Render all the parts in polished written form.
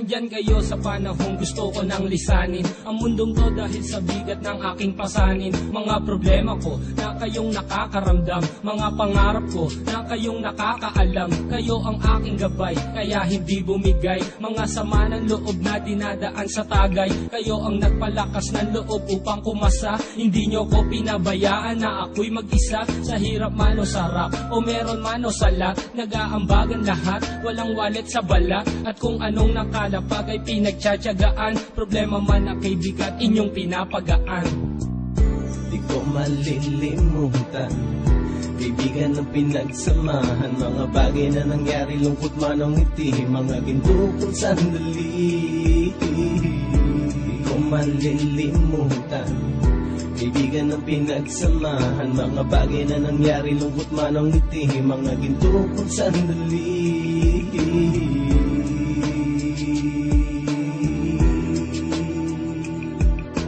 nandyan kayo sa panahong gusto ko nang lisanin ang mundong to dahil sa bigat ng aking pasanin. Mga problema ko na kayong nakakaramdam, mga pangarap ko na kayong nakakaalam. Kayo ang aking gabay, kaya hindi bumigay. Mga sama ng loob na dinadaan sa tagay, kayo ang nagpalakas ng loob upang kumasa. Hindi nyo ko pinabayaan na ako'y mag-isa. Sa hirap man o sarap, o meron man o salat, nag-aambagan lahat, walang walet sa balat. At kung anong nakalapag ay pinagtsatsagaan, problema man na kay bigat inyong pinapagaan. Di ko malilimutan, kaibigan ng pinagsamahan, mga bagay na nangyari, lungkot man o ngiti, mga ginto kong sandali. Di ko malilimutan, kaibigan ng pinagsamahan, mga bagay na nangyari, lungkot man o ngiti, mga ginto kong sandali.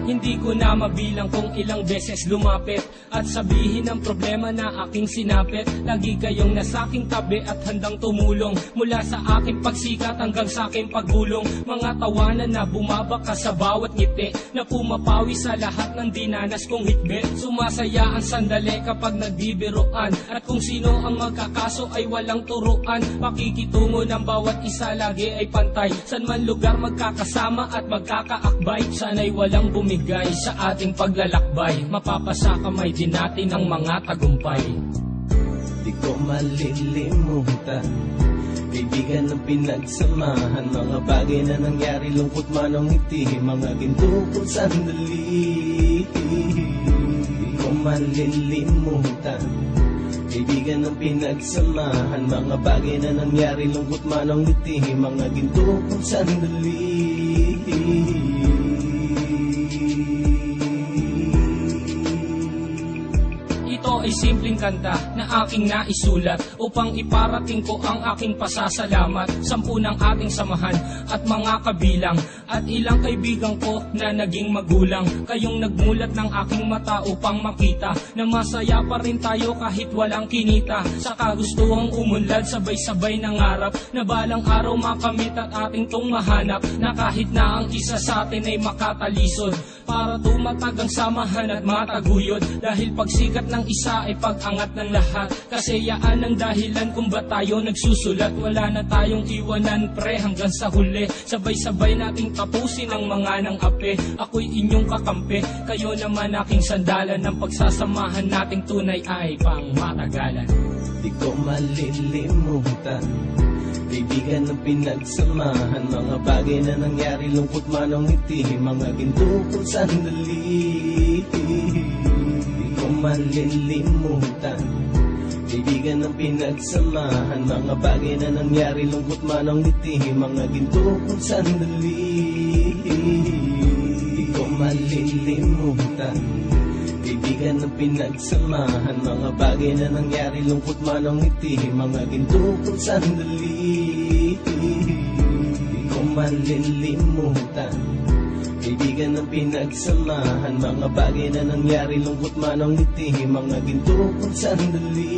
Hindi ko na mabilang kung ilang beses lumapit at sabihin ang problema na aking sinapit. Lagi kayong nasa aking tabi at handang tumulong, mula sa aking pagsikat hanggang sa aking paggulong. Mga tawanan na bumabaka sa bawat ngiti, na pumapawi sa lahat ng dinanas kong hitbit. Sumasaya ang sandali kapag nagbibiruan, at kung sino ang magkakaso ay walang turuan. Pakikitungo ng bawat isa lagi ay pantay, san man lugar magkakasama at magkakaakbay. Sana'y walang bumigay sa ating paglalakbay, mapapasa kamay din natin ang mga tagumpay. Di ko malilimutan, kaibigan ng pinagsamahan, mga bagay na nangyari, lungkot man o ngiti, mga ginto kong sandali. Di ko malilimutan, kaibigan ng pinagsamahan, mga bagay na nangyari, lungkot man o ngiti, mga ginto kong sandali. Ito ay simpleng kanta na aking naisulat upang iparating ko ang aking pasasalamat. 10 ng ating samahan at mga kabilang, at ilang kaibigan ko na naging magulang. Kayong nagmulat ng aking mata upang makita na masaya pa rin tayo kahit walang kinita. Sa kagustuhang umunlad, sabay-sabay nangarap na balang araw makamit at ating tong mahanap, na kahit na ang isa sa atin ay makatalisod, para tumatag ang samahan at mataguyod. Dahil pagsikat ng isa ay pag-angat ng lahat, kasayaan ang dahilan kung ba tayo nagsusulat. Wala na tayong iwanan pre hanggang sa huli, sabay-sabay nating tapusin ang mga nang ape. Ako'y inyong kakampi, kayo naman aking sandalan, ng pagsasamahan nating tunay ay pang matagalan. Di ko malilimutan, kaibigan ng pinagsamahan, mga bagay na nangyari, lungkot man o ngiti, mga ginto kong sandali. Di ko malilimutan, kaibigan ng pinagsamahan, mga bagay na nangyari, lungkot man o ngiti, mga ginto kong sandali. Di ko malilimutan, kaibigan ng pinagsamahan, mga bagay na nangyari, lungkot man o ngiti, mga ginto kong sandali. Di ko malilimutan, kaibigan ng pinagsamahan, mga bagay na nangyari, lungkot man o ngiti, mga ginto kong sandali.